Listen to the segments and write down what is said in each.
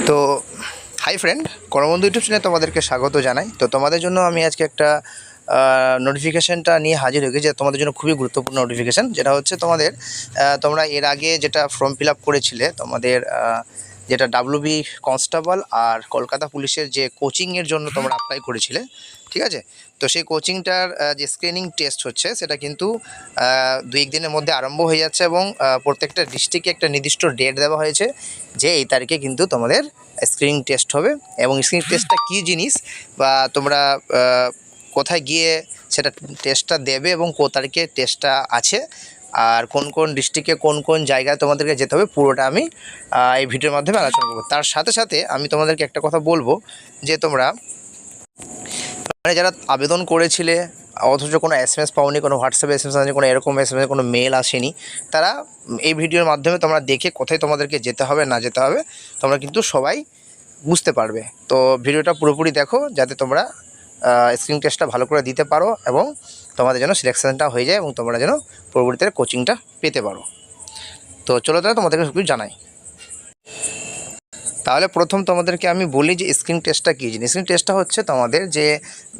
তো hi friend, করবন্ধু YouTube চ্যানেলে তোমাদেরকে স্বাগত জানাই। তো তোমাদের জন্য আমি আজকে একটা নোটিফিকেশানটা নিয়ে হাজির হয়ে গেছি, যে তোমাদের জন্য খুবই গুরুত্বপূর্ণ নোটিফিকেশান। যেটা হচ্ছে তোমাদের তোমরা এর আগে যেটা ফর্ম ফিল আপ করেছিলে, তোমাদের যেটা ডাব্লিউবি কনস্টেবল আর কলকাতা পুলিশের যে কোচিংয়ের জন্য তোমরা অ্যাপ্লাই করেছিলে, ঠিক আছে? তো সেই কোচিংটার যে স্ক্রিনিং টেস্ট হচ্ছে, সেটা কিন্তু 2-1 দিনের মধ্যে আরম্ভ হয়ে যাচ্ছে, এবং প্রত্যেকটা ডিস্ট্রিক্টে একটা নির্দিষ্ট ডেট দেওয়া হয়েছে যে এই তারিখে কিন্তু তোমাদের স্ক্রিনিং টেস্ট হবে। এবং স্ক্রিনিং টেস্টটা কী জিনিস, বা তোমরা কোথায় গিয়ে সেটা টেস্টটা দেবে, এবং কত তারিখে টেস্টটা আছে, আর কোন কোন ডিস্ট্রিক্টে কোন কোন জায়গায় তোমাদেরকে যেতে হবে, পুরোটা আমি এই ভিডিওর মাধ্যমে আলোচনা করবো। তার সাথে সাথে আমি তোমাদেরকে একটা কথা বলবো, যে তোমরা মানে যারা আবেদন করেছিলে অথচ কোনো এসএমএস পাওনি, কোনো হোয়াটসঅ্যাপে এসএমএস আসেনি, কোনো এরকম এসএমএস কোনো মেল আসেনি, তারা এই ভিডিওর মাধ্যমে তোমরা দেখে কোথায় তোমাদেরকে যেতে হবে না যেতে হবে তোমরা কিন্তু সবাই বুঝতে পারবে। তো ভিডিওটা পুরোপুরি দেখো, যাতে তোমরা স্ক্রিনিং টেস্টটা ভালো করে দিতে পারো, এবং তোমাদের যেন সিলেকশানটা হয়ে যায়, এবং তোমরা যেন পরবর্তীতে কোচিংটা পেতে পারো। তো চলো তাহলে তোমাদেরকে সব কিছু জানাই। তাহলে প্রথম তোমাদেরকে আমি বলি যে স্ক্রিনিং টেস্টটা কী জিনিস। স্ক্রিনিং টেস্টটা হচ্ছে তোমাদের যে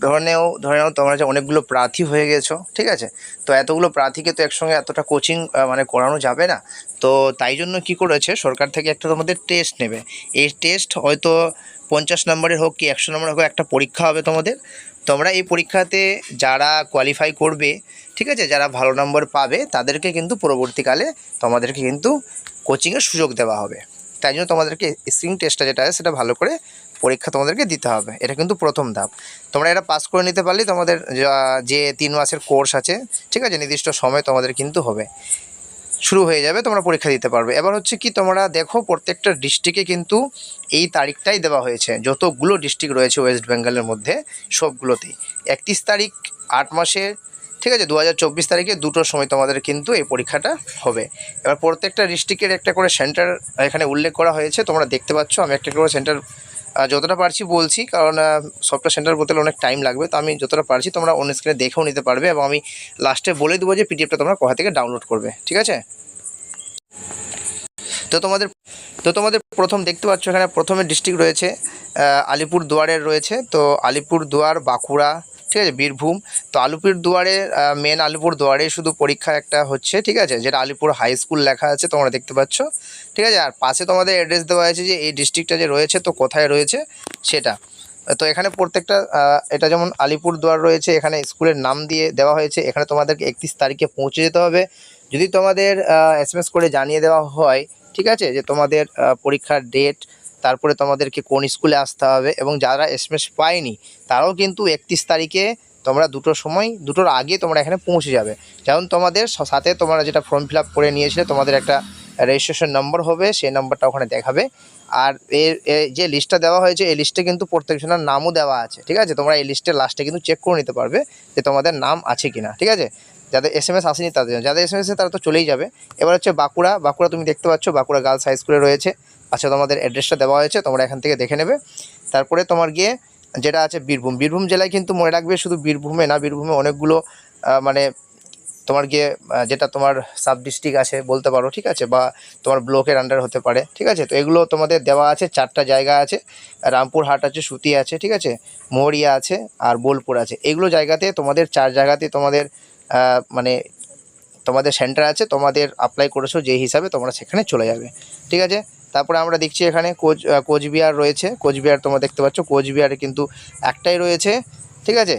ধরে নাও তোমরা যে অনেকগুলো প্রার্থী হয়ে গেছো, ঠিক আছে? তো এতগুলো প্রার্থীকে তো একসঙ্গে এতটা কোচিং মানে করানো যাবে না। তো তাই জন্য কি করেছে সরকার থেকে, একটা তোমাদের টেস্ট নেবে। এই টেস্ট হয়তো 50 নম্বরের হোক কি 100 নম্বরের হোক, একটা পরীক্ষা হবে তোমাদের। তোমরা এই পরীক্ষাতে যারা কোয়ালিফাই করবে, ঠিক আছে, যারা ভালো নম্বর পাবে, তাদেরকে কিন্তু পরবর্তীকালে তোমাদেরকে কিন্তু কোচিংয়ের সুযোগ দেওয়া হবে। তাই জন্য তোমাদেরকে স্ক্রিনিং টেস্টটা যেটা আছে সেটা ভালো করে পরীক্ষা তোমাদেরকে দিতে হবে। এটা কিন্তু প্রথম ধাপ। তোমরা এটা পাস করে নিতে পারলেই তোমাদের যে 3 মাসের কোর্স আছে, ঠিক আছে, নির্দিষ্ট সময় তোমাদের কিন্তু হবে, শুরু হয়ে যাবে, তোমরা পরীক্ষা দিতে পারবে। এবার হচ্ছে কি, তোমরা দেখো প্রত্যেকটা ডিস্ট্রিক্টে কিন্তু এই তারিখটাই দেওয়া হয়েছে। যতগুলো ডিস্ট্রিক্ট রয়েছে ওয়েস্ট বেঙ্গলের মধ্যে, সবগুলোতেই 31 তারিখ 8 মাসে, ঠিক আছে, 2024 তারিখে 2টোর সময় তোমাদের কিন্তু এই পরীক্ষাটা হবে। এবার প্রত্যেকটা ডিস্ট্রিক্টের একটা করে সেন্টার এখানে উল্লেখ করা হয়েছে, তোমরা দেখতে পাচ্ছ। আমি একটা করে সেন্টার যতটা পারছি বলছি, কারণ সবটা সেন্টার বলতে অনেক টাইম লাগবে। তো আমি যতটা পারছি তোমরা অন্য স্ক্রিনে দেখেও নিতে পারবে, এবং আমি লাস্টে বলে দেবো যে পিডিএফটা তোমরা কোথা থেকে ডাউনলোড করবে, ঠিক আছে? তো তোমাদের প্রথম দেখতে পাচ্ছ এখানে প্রথমে ডিস্ট্রিক্ট রয়েছে আলিপুরদুয়ারের রয়েছে। তো আলিপুরদুয়ার, বাঁকুড়া, ঠিক আছে, বীরভূম। তো আলিপুরদুয়ারে মেন আলিপুরদুয়ারে শুধু পরীক্ষা একটা হচ্ছে, ঠিক আছে, যেটা আলিপুর হাই স্কুল লেখা আছে, তোমরা দেখতে পাচ্ছ, ঠিক আছে। আর পাশে তোমাদের অ্যাড্রেস দেওয়া আছে যে এই ডিস্ট্রিক্টটা যে রয়েছে তো কোথায় রয়েছে সেটা। তো এখানে প্রত্যেকটা এটা যেমন আলিপুরদুয়ার রয়েছে, এখানে স্কুলের নাম দিয়ে দেওয়া হয়েছে। এখানে তোমাদেরকে 31 তারিখে পৌঁছে যেতে হবে। যদি তোমাদের এসএমএস করে জানিয়ে দেওয়া হয়, ঠিক আছে, যে তোমাদের পরীক্ষার ডেট, তারপরে তোমাদেরকে কোন স্কুলে আসতে হবে, এবং যারা এসএমএস পায়নি তারাও কিন্তু 31 তারিখে তোমরা 2টোর সময়, 2টোর আগে তোমরা এখানে পৌঁছে যাবে। যেমন তোমাদের সাথে তোমরা যেটা ফর্ম ফিল আপ করে নিয়েছিলে, তোমাদের একটা রেজিস্ট্রেশন নম্বর হবে, সেই নম্বরটা ওখানে দেখাবে। আর এর যে লিস্টটা দেওয়া হয়েছে, এই লিস্টে কিন্তু প্রত্যেকজনের নামও দেওয়া আছে, ঠিক আছে। তোমরা এই লিস্টের লাস্টে কিন্তু চেক করে নিতে পারবে যে তোমাদের নাম আছে কিনা, ঠিক আছে। যাদের এসএমএস আসেনি তাদের জন্য, যাদের এসএমএস তারা তো চলেই যাবে। এবার হচ্ছে বাঁকুড়া তুমি দেখতে পাচ্ছ, বাঁকুড়া গার্লস হাই স্কুলে রয়েছে। আচ্ছা, তোমাদের অ্যাড্রেসটা দেওয়া হয়েছে, তোমরা এখান থেকে দেখে নেবে। তারপরে তোমার গিয়ে যেটা আছে বীরভূম জেলায়, কিন্তু মনে রাখবে শুধু বীরভূমে না, বীরভূমে অনেকগুলো মানে তোমার গিয়ে যেটা তোমার সাব ডিস্ট্রিক্ট আছে বলতে পারো, ঠিক আছে, বা তোমার ব্লকের আন্ডার হতে পারে, ঠিক আছে। তো এগুলো তোমাদের দেওয়া আছে, 4টা জায়গা আছে। রামপুরহাট আছে, সুতি আছে, ঠিক আছে, মহরিয়া আছে, আর বোলপুর আছে। এগুলো জায়গাতে তোমাদের 4 জায়গাতে তোমাদের মানে তোমাদের সেন্টার আছে। তোমাদের অ্যাপ্লাই করেছো যে হিসাবে, তোমরা সেখানে চলে যাবে, ঠিক আছে। তারপরে আমরা দেখছি এখানে কোচবিহার রয়েছে। কোচবিহার তোমরা দেখতে পাচ্ছ, কোচবিহারে কিন্তু একটাই রয়েছে, ঠিক আছে,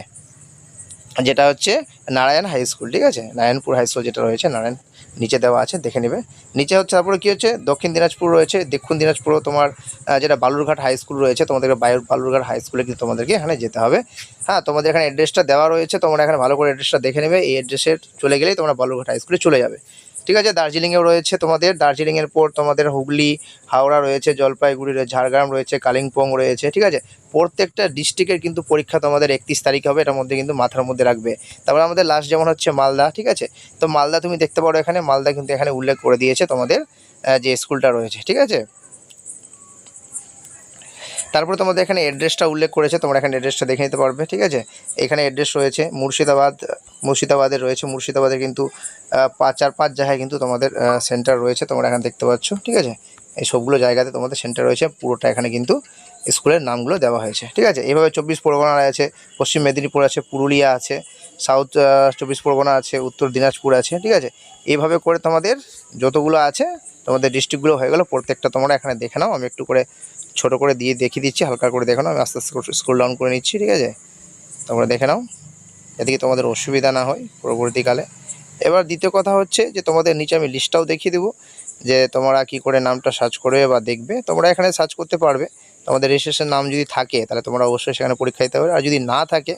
যেটা হচ্ছে নারায়ণ হাই স্কুল, ঠিক আছে, নারায়ণপুর হাই স্কুল যেটা রয়েছে, নারায়ণ নিচে দেওয়া আছে, দেখে নেবে। নিচে হচ্ছে, তারপরে কী হচ্ছে, দক্ষিণ দিনাজপুর রয়েছে। দক্ষিণ দিনাজপুরও তোমার যেটা বালুরঘাট হাই স্কুল রয়েছে, তোমাদেরকে বালুরঘাট হাই স্কুলে কিন্তু তোমাদেরকে এখানে যেতে হবে। হ্যাঁ, তোমাদের এখানে অ্যাড্রেসটা দেওয়া রয়েছে, তোমরা এখানে ভালো করে অ্যাড্রেসটা দেখে নেবে। এই অ্যাড্রেসের চলে গেলেই তোমরা বালুরঘাট হাই স্কুলে চলে যাবে, ঠিক আছে। দার্জিলিংয়েও রয়েছে তোমাদের, দার্জিলিংয়ের পর তোমাদের হুগলি, হাওড়া রয়েছে, জলপাইগুড়ি রয়েছে, ঝাড়গ্রাম রয়েছে, কালিম্পং রয়েছে, ঠিক আছে। প্রত্যেকটা ডিস্ট্রিক্টের কিন্তু পরীক্ষা তোমাদের 31 তারিখে হবে, এটার মধ্যে কিন্তু মাথার মধ্যে রাখবে। তারপরে আমাদের লাস্ট যেমন হচ্ছে মালদা, ঠিক আছে। তো মালদা তুমি দেখতে পারো এখানে, মালদা কিন্তু এখানে উল্লেখ করে দিয়েছে তোমাদের যে স্কুলটা রয়েছে, ঠিক আছে। তারপরে তোমাদের এখানে অ্যাড্রেসটা উল্লেখ করেছে, তোমরা এখানে অ্যাড্রেসটা দেখে নিতে পারবে, ঠিক আছে। এখানে অ্যাড্রেস রয়েছে মুর্শিদাবাদের রয়েছে। মুর্শিদাবাদের কিন্তু 4-5 জায়গায় কিন্তু তোমাদের সেন্টার রয়েছে, তোমরা এখানে দেখতে পাচ্ছ, ঠিক আছে। এই সবগুলো জায়গাতে তোমাদের সেন্টার রয়েছে, পুরোটা এখানে কিন্তু স্কুলের নামগুলো দেওয়া হয়েছে। ঠিক আছে, এইভাবে 24 পরগনা আছে, পশ্চিম মেদিনীপুর আছে, পুরুলিয়া আছে, সাউথ 24 পরগনা আছে, উত্তর দিনাজপুর আছে। ঠিক আছে, এইভাবে করে তোমাদের যতগুলো আছে তোমাদের ডিস্ট্রিক্টগুলো হয়ে গেল। প্রত্যেকটা তোমরা এখানে দেখে নাও, আমি একটু করে ছোট করে দিয়ে দেখিয়ে দিচ্ছি, হালকা করে দেখে নাও, আমি আস্তে আস্তে স্ক্রল ডাউন করে নিচ্ছি। ঠিক আছে, তোমরা দেখে নাও, এদিকে তোমাদের অসুবিধা না হয় পরবর্তীকালে। এবার দ্বিতীয় কথা হচ্ছে যে তোমাদের নিচে আমি লিস্টটাও দেখিয়ে দেবো যে তোমরা কি করে নামটা সার্চ করবে বা দেখবে। তোমরা এখানে সার্চ করতে পারবে, তোমাদের রেজিস্ট্রেশন নাম যদি থাকে তাহলে তোমরা অবশ্যই সেখানে পরীক্ষা দিতে পারবে, আর যদি না থাকে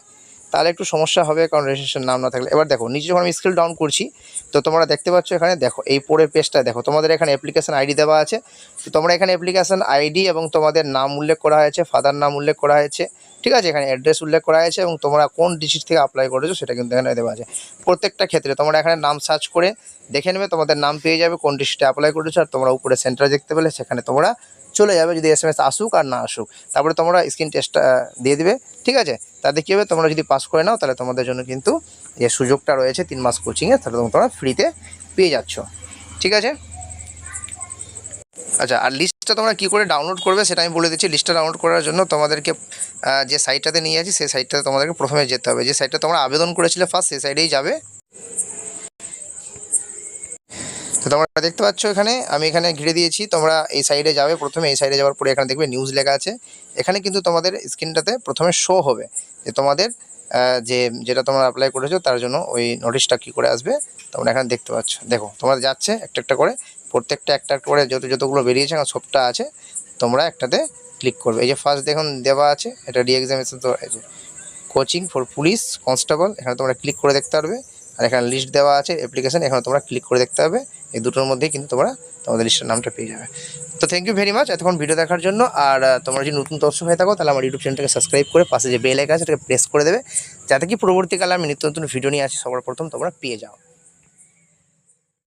তাহলে একটু সমস্যা হবে, কারণ রেজিস্ট্রেশন নাম না থাকলে। এবার দেখো নিচে যখন আমি স্ক্রল ডাউন করছি তো তোমরা দেখতে পাচ্ছ এখানে, দেখো এই পরের পেজটা দেখো, তোমাদের এখানে অ্যাপ্লিকেশন আইডি দেওয়া আছে। তো তোমরা এখানে অ্যাপ্লিকেশন আইডি এবং তোমাদের নাম উল্লেখ করা হয়েছে, ফাদার নাম উল্লেখ করা হয়েছে। ঠিক আছে, এখানে অ্যাড্রেস উল্লেখ করা হয়েছে এবং তোমরা কোন ডিস্ট্রিক্ট থেকে অ্যাপ্লাই করেছো সেটা কিন্তু এখানে দেওয়া আছে। প্রত্যেকটা ক্ষেত্রে তোমরা এখানে নাম সার্চ করে দেখে নেবে, তোমাদের নাম পেয়ে যাবে, কোন ডিস্ট্রিক্টে অ্যাপ্লাই করেছো, আর তোমরা উপরে সেন্টার দেখতে পেলে সেখানে তোমরা চলে যাবে, যদি SMS আসুক আর না আসুক। তারপরে তোমরা স্ক্রিন টেস্টটা দিয়ে দিবে। ঠিক আছে, তাতে কী হবে, তোমরা যদি পাস করে নাও তাহলে তোমাদের জন্য কিন্তু যে সুযোগটা রয়েছে 3 মাস কোচিংয়ে, তাহলে তোমরা ফ্রিতে পেয়ে যাচ্ছ। ঠিক আছে, আচ্ছা, আর লিস্টটা তোমরা কী করে ডাউনলোড করবে সেটা আমি বলে দিচ্ছি। লিস্টটা ডাউনলোড করার জন্য তোমাদেরকে যে সাইটটাতে নিয়ে আছি সেই সাইটটাতে তোমাদেরকে প্রথমে যেতে হবে। যে সাইটটা তোমরা আবেদন করেছিলে ফার্স্ট, সেই সাইডেই যাবে। তো তোমরা দেখতে পাচ্ছ এখানে আমি এখানে ঘিরে দিয়েছি, তোমরা এই সাইডে যাবে। প্রথমে এই সাইডে যাওয়ার পরে এখানে দেখবে নিউজ লেখা আছে। এখানে কিন্তু তোমাদের স্ক্রিনটাতে প্রথমে শো হবে যে তোমাদের যেটা তোমরা অ্যাপ্লাই করেছো তার জন্য ওই নোটিশটা কী করে আসবে তোমরা এখানে দেখতে পাচ্ছ। দেখো তোমরা যাচ্ছে একটা একটা করে, প্রত্যেকটা একটা একটা করে যতগুলো বেরিয়েছে এখন সবটা আছে, তোমরা একটাতে ক্লিক করবে। এই যে ফার্স্ট দেখুন দেওয়া আছে, এটা রি-এক্সামিনেশন, তো এই যে কোচিং ফর পুলিশ কনস্টেবল, এখানে তোমরা ক্লিক করে দেখতে পারবে। আর এখানে লিস্ট দেওয়া আছে অ্যাপ্লিকেশন, এখানে তোমরা ক্লিক করে দেখতে হবে। এই দুটোর মধ্যেই কিন্তু তোমরা তোমাদের লিস্টের নামটা পেয়ে যাবে। তো থ্যাংক ইউ ভেরি মাচ এতক্ষণ ভিডিও দেখার জন্য। আর তোমরা যদি নতুন দর্শক হয়ে থাকো তাহলে আমার ইউটিউব চ্যানেলটাকে সাবস্ক্রাইব করে পাশে যে বেল আইকন আছে সেটাকে প্রেস করে দেবে, যাতে কি পরবর্তীকালে আমি নিত্য নতুন ভিডিও নিয়ে আসি সবার প্রথম তোমরা পেয়ে যাও।